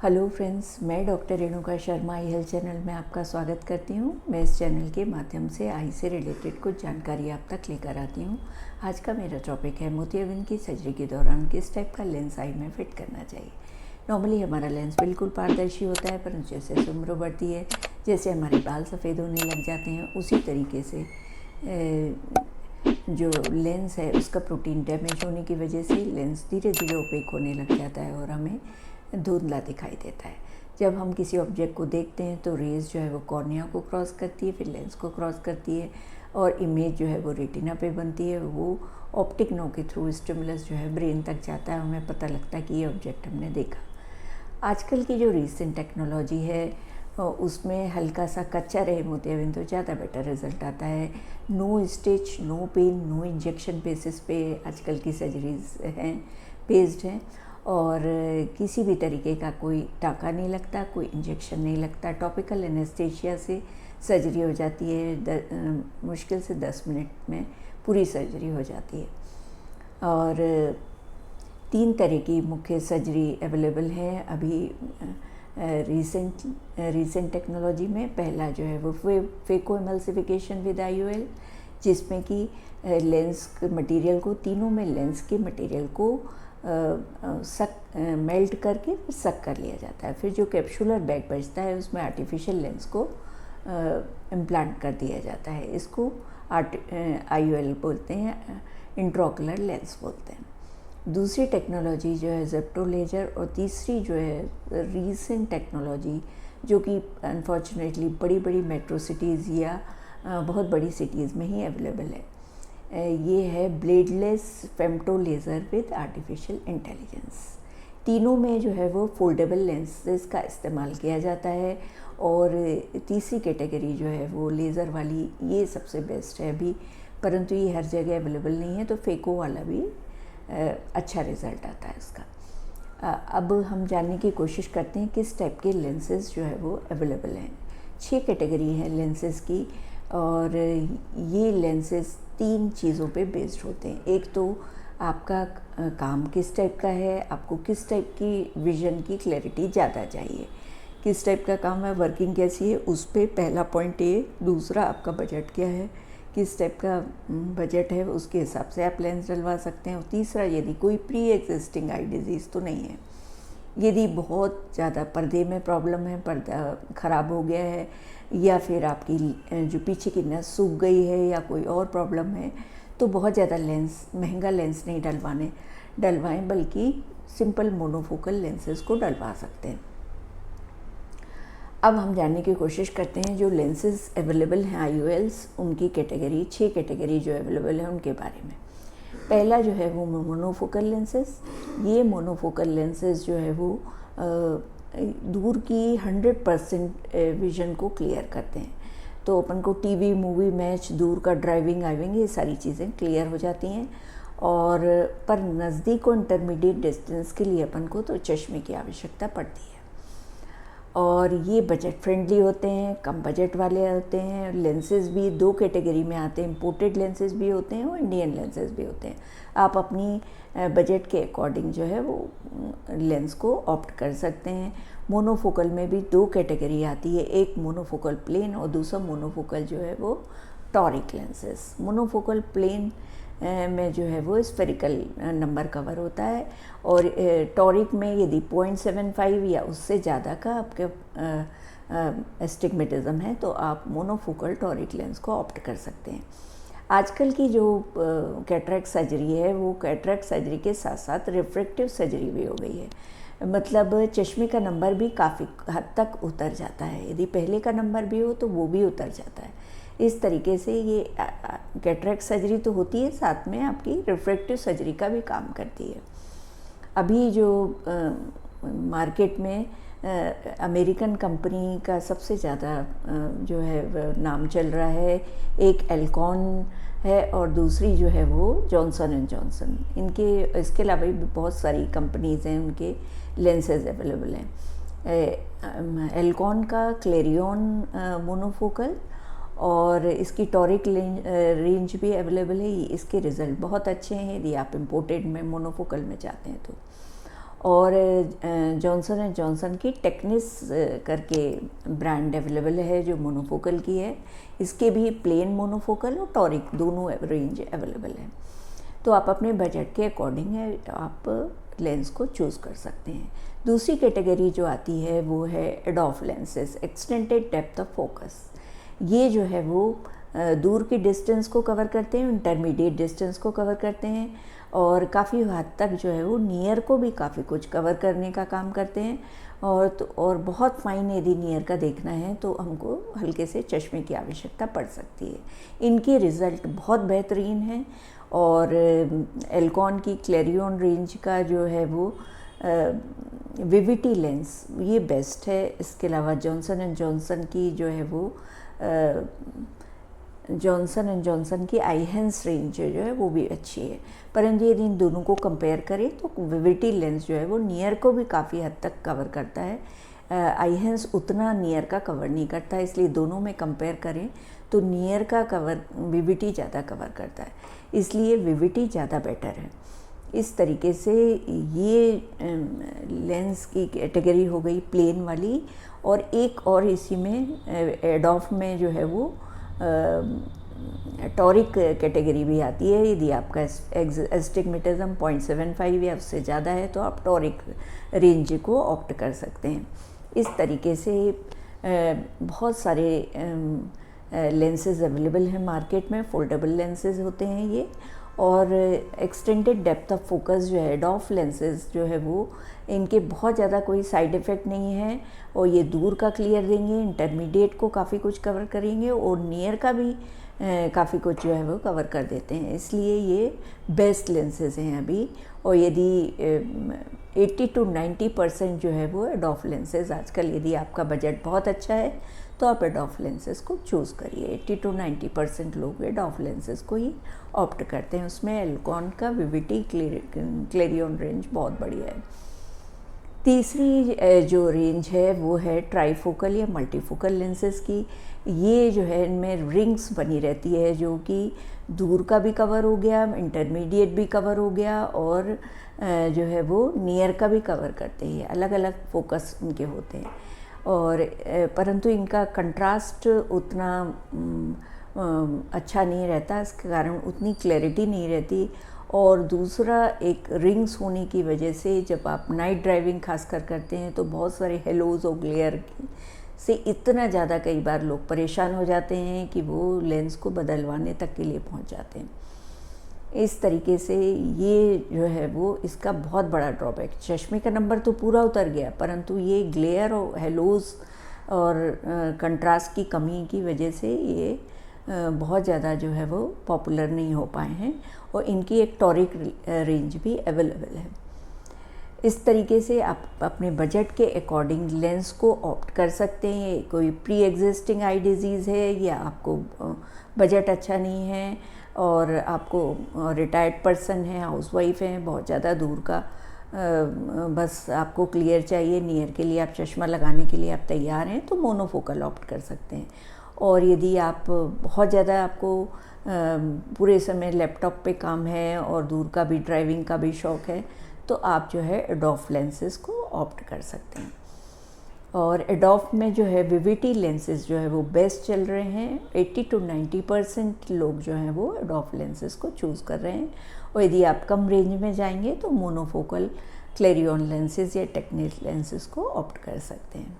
Hello friends, मैं doctor Renuka Sharma आई health channel में आपका स्वागत करती हूँ। मैं इस चैनल के माध्यम से आई से रिलेटेड कुछ जानकारी आप तक लेकर आती हूँ। आज का मेरा टॉपिक है मोतियाबिंद की सर्जरी के दौरान किस टाइप का लेंस आई में फिट करना चाहिए। नॉर्मली हमारा लेंस बिल्कुल पारदर्शी होता है, परंतु जैसे जैसे उम्र बढ़ती है, जैसे हमारे बाल सफ़ेद होने लग जाते हैं, उसी तरीके से जो लेंस है उसका प्रोटीन डैमेज होने की वजह से लेंस धीरे धीरे ओपेक होने लग जाता है और हमें धुंधला दिखाई देता है। जब हम किसी ऑब्जेक्ट को देखते हैं तो रेज़ जो है वो कॉर्निया को क्रॉस करती है, फिर लेंस को क्रॉस करती है और इमेज जो है वो रेटिना पे बनती है। वो ऑप्टिक नर्व के थ्रू स्टिमुलस जो है ब्रेन तक जाता है, हमें पता लगता है कि ये ऑब्जेक्ट हमने देखा। आजकल की जो रीसेंट टेक्नोलॉजी है उसमें हल्का सा कच्चा रहे मोतियाबिंद तो ज़्यादा बेटर रिजल्ट आता है। No stitch, no pain, no injection basis पे आजकल की सर्जरीज हैं, बेस्ड हैं और किसी भी तरीके का कोई टाँका नहीं लगता, कोई इंजेक्शन नहीं लगता। टॉपिकल एनेस्थेशिया से सर्जरी हो जाती है, मुश्किल से 10 मिनट में पूरी सर्जरी हो जाती है। और 3 तरह की मुख्य सर्जरी अवेलेबल है अभी रीसेंट टेक्नोलॉजी में। पहला जो है वो फेको एमल्सिफिकेशन विद IOL, जिसमें कि लेंस मटेरियल को, तीनों में लेंस के मटेरियल को मेल्ट करके सक कर लिया जाता है। फिर जो कैप्सुलर बैग बचता है उसमें आर्टिफिशियल लेंस को इम्प्लांट कर दिया जाता है। इसको IOL बोलते हैं, इंट्राओकुलर लेंस बोलते हैं। दूसरी टेक्नोलॉजी जो है ज़ेप्टो लेजर और तीसरी जो है रीसेंट टेक्नोलॉजी जो कि अनफॉर्चुनेटली बड़ी बड़ी मेट्रो सिटीज़ या बहुत बड़ी सिटीज़ में ही अवेलेबल है, ये है bladeless femto laser with artificial intelligence. तीनों में जो है वो फोल्डेबल लेंसेज का इस्तेमाल किया जाता है और तीसरी कैटेगरी जो है वो लेज़र वाली, ये सबसे बेस्ट है अभी, परंतु ये हर जगह अवेलेबल नहीं है, तो फेको वाला भी अच्छा रिज़ल्ट आता है इसका। अब हम जानने की कोशिश करते हैं किस टाइप के लेंसेज जो है वो अवेलेबल हैं। 6 कैटेगरी हैं लेंसेज की और ये लेंसेज 3 चीज़ों पे बेस्ड होते हैं। एक तो आपका काम किस टाइप का है, आपको किस टाइप की विज़न की क्लैरिटी ज़्यादा चाहिए, किस टाइप का काम है, वर्किंग कैसी है, उस पर पहला पॉइंट ये। दूसरा आपका बजट क्या है, किस टाइप का बजट है, उसके हिसाब से आप लेंस डलवा सकते हैं। और तीसरा, यदि कोई प्री एग्जिस्टिंग आई डिज़ीज़ तो नहीं है, यदि बहुत ज़्यादा पर्दे में प्रॉब्लम है, पर्दा ख़राब हो गया है या फिर आपकी जो पीछे की नस सूख गई है या कोई और प्रॉब्लम है, तो बहुत ज़्यादा महंगा लेंस नहीं डलवाएं, बल्कि सिंपल मोनोफोकल लेंसेज को डलवा सकते हैं। अब हम जानने की कोशिश करते हैं जो लेंसेज अवेलेबल हैं IOLs, उनकी कैटेगरी, 6 कैटेगरी जो अवेलेबल है उनके बारे में। पहला जो है वो मोनोफोकल लेंसेज। ये मोनोफोकल लेंसेज जो है वो दूर की 100% विज़न को क्लियर करते हैं। तो अपन को टीवी, मूवी, मैच, दूर का ड्राइविंग आइविंग, ये सारी चीज़ें क्लियर हो जाती हैं। और पर नज़दीक और इंटरमीडिएट डिस्टेंस के लिए अपन को तो चश्मे की आवश्यकता पड़ती है। और ये बजट फ्रेंडली होते हैं, कम बजट वाले होते हैं। लेंसेज भी 2 कैटेगरी में आते हैं, इम्पोर्टेड लेंसेज भी होते हैं और इंडियन लेंसेज भी होते हैं। आप अपनी बजट के अकॉर्डिंग जो है वो लेंस को ऑप्ट कर सकते हैं। मोनोफोकल में भी 2 कैटेगरी आती है, एक मोनोफोकल प्लेन और दूसरा मोनोफोकल जो है वो टॉरिक लेंसेज। मोनोफोकल प्लेन में जो है वो स्फेरिकल नंबर कवर होता है और टॉरिक में यदि 0.75 या उससे ज़्यादा का आपके एस्टिग्मेटिज्म है तो आप मोनोफोकल टॉरिक लेंस को ऑप्ट कर सकते हैं। आजकल की जो कैटरेक्ट सर्जरी है वो कैटरेक्ट सर्जरी के साथ साथ रिफ्रैक्टिव सर्जरी भी हो गई है, मतलब चश्मे का नंबर भी काफ़ी हद तक उतर जाता है। यदि पहले का नंबर भी हो तो वो भी उतर जाता है। इस तरीके से ये कैटरेक्ट सर्जरी तो होती है, साथ में आपकी रिफ्रैक्टिव सर्जरी का भी काम करती है। अभी जो मार्केट में अमेरिकन कंपनी का सबसे ज़्यादा जो है नाम चल रहा है, एक एल्कॉन है और दूसरी जो है वो जॉनसन एंड जॉनसन। इसके अलावा भी बहुत सारी कंपनीज़ हैं, उनके लेंसेज अवेलेबल हैं। एल्कॉन का क्लेरियन मोनोफोकल और इसकी टॉरिक रेंज भी अवेलेबल है। इसके रिज़ल्ट बहुत अच्छे हैं यदि आप इम्पोर्टेड में मोनोफोकल में चाहते हैं तो। और जॉनसन एंड जॉनसन की टेक्निस करके ब्रांड अवेलेबल है जो मोनोफोकल की है। इसके भी प्लेन मोनोफोकल और टॉरिक दोनों रेंज अवेलेबल है। तो आप अपने बजट के अकॉर्डिंग आप लेंस को चूज़ कर सकते हैं। दूसरी कैटेगरी जो आती है वो है EDOF lenses, extended depth of focus. ये जो है वो दूर की डिस्टेंस को कवर करते हैं, इंटरमीडिएट डिस्टेंस को कवर करते हैं और काफ़ी हद तक जो है वो नियर को भी काफ़ी कुछ कवर करने का काम करते हैं। और बहुत फाइन यदि नियर का देखना है तो हमको हल्के से चश्मे की आवश्यकता पड़ सकती है। इनके रिज़ल्ट बहुत बेहतरीन हैं और एल्कॉन की क्लेरियन रेंज का जो है वो विविटी लेंस ये बेस्ट है। इसके अलावा जॉनसन एंड जॉनसन की जो है वो जॉनसन एंड जॉनसन की आईहेंस रेंज जो है वो भी अच्छी है। परंतु यदि इन दोनों को कंपेयर करें तो विविटी लेंस जो है वो नियर को भी काफ़ी हद तक कवर करता है, आईहेंस उतना नियर का कवर नहीं करता है। इसलिए दोनों में कंपेयर करें तो नियर का कवर विविटी ज़्यादा कवर करता है, इसलिए विविटी ज़्यादा बेटर है। इस तरीके से ये लेंस की कैटेगरी हो गई प्लेन वाली। और एक और इसी में एडोफ में जो है वो टॉरिक कैटेगरी भी आती है। यदि आपका एस्टिग्मेटिज्म 0.75 या उससे ज़्यादा है तो आप टॉरिक रेंज को ऑप्ट कर सकते हैं। इस तरीके से बहुत सारे लेंसेज अवेलेबल हैं मार्केट में, फोल्डेबल लेंसेज होते हैं ये। और एक्सटेंडेड डेप्थ ऑफ फोकस जो है एडोफ लेंसेज जो है वो इनके बहुत ज़्यादा कोई साइड इफ़ेक्ट नहीं है और ये दूर का क्लियर देंगे, इंटरमीडिएट को काफ़ी कुछ कवर करेंगे और नियर का भी काफ़ी कुछ जो है वो कवर कर देते हैं। इसलिए ये बेस्ट लेंसेज हैं अभी। और यदि 80 to 90% जो है वो एडोफ लेंसेज आजकल, यदि आपका बजट बहुत अच्छा है तो आप एडोफ लेंसेज को चूज़ करिए। 80 to 90% लोग एडोफ लेंसेज को ही ऑप्ट करते हैं। उसमें एल्कॉन का विविटी क्लेरियन रेंज बहुत बढ़िया है। तीसरी जो रेंज है वो है ट्राईफोकल या मल्टीफोकल लेंसेज की। ये जो है इनमें रिंग्स बनी रहती है जो कि दूर का भी कवर हो गया, इंटरमीडिएट भी कवर हो गया और जो है वो नियर का भी कवर करते हैं। अलग अलग फोकस इनके होते हैं और परंतु इनका कंट्रास्ट उतना अच्छा नहीं रहता, इसके कारण उतनी क्लैरिटी नहीं रहती। और दूसरा एक रिंग्स होने की वजह से जब आप नाइट ड्राइविंग खासकर करते हैं तो बहुत सारे हेलोज और ग्लेयर से इतना ज़्यादा कई बार लोग परेशान हो जाते हैं कि वो लेंस को बदलवाने तक के लिए पहुंच जाते हैं। इस तरीके से ये जो है वो इसका बहुत बड़ा ड्रॉबैक, चश्मे का नंबर तो पूरा उतर गया परंतु ये ग्लेयर और हेलोज और कंट्रास्ट की कमी की वजह से ये बहुत ज़्यादा जो है वो पॉपुलर नहीं हो पाए हैं और इनकी एक टॉरिक रेंज भी अवेलेबल है। इस तरीके से आप अपने बजट के अकॉर्डिंग लेंस को ऑप्ट कर सकते हैं। कोई प्री एग्जिस्टिंग आई डिज़ीज़ है या आपको बजट अच्छा नहीं है और आपको रिटायर्ड पर्सन है, हाउसवाइफ हैं, बहुत ज़्यादा दूर का बस आपको क्लियर चाहिए, नियर के लिए आप चश्मा लगाने के लिए आप तैयार हैं तो मोनोफोकल ऑप्ट कर सकते हैं। और यदि आप बहुत ज़्यादा आपको पूरे समय लैपटॉप पे काम है और दूर का भी ड्राइविंग का भी शौक़ है तो आप जो है एडोफ लेंसेज को ऑप्ट कर सकते हैं। और एडोफ में जो है विविटी लेंसेज जो है वो बेस्ट चल रहे हैं। 80 to 90% लोग जो हैं वो एडोफ लेंसेज को चूज़ कर रहे हैं। और यदि आप कम रेंज में जाएंगे तो मोनोफोकल क्लेरियन लेंसेज या टेक्निस लेंसेज को ऑप्ट कर सकते हैं।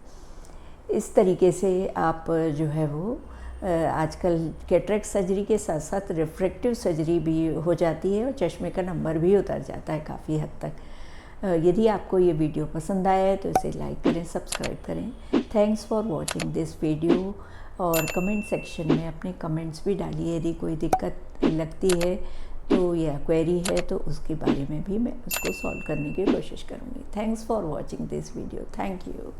इस तरीके से आप जो है वो आजकल कैटरेक्ट सर्जरी के साथ साथ रिफ्रैक्टिव सर्जरी भी हो जाती है और चश्मे का नंबर भी उतर जाता है काफ़ी हद तक। यदि आपको ये वीडियो पसंद आया है तो इसे लाइक करें, सब्सक्राइब करें। Thanks for watching this video. और कमेंट सेक्शन में अपने कमेंट्स भी डालिए। यदि कोई दिक्कत लगती है तो या क्वेरी है तो उसके बारे में भी मैं उसको सॉल्व करने की कोशिश करूँगी। Thanks for watching this video. Thank you.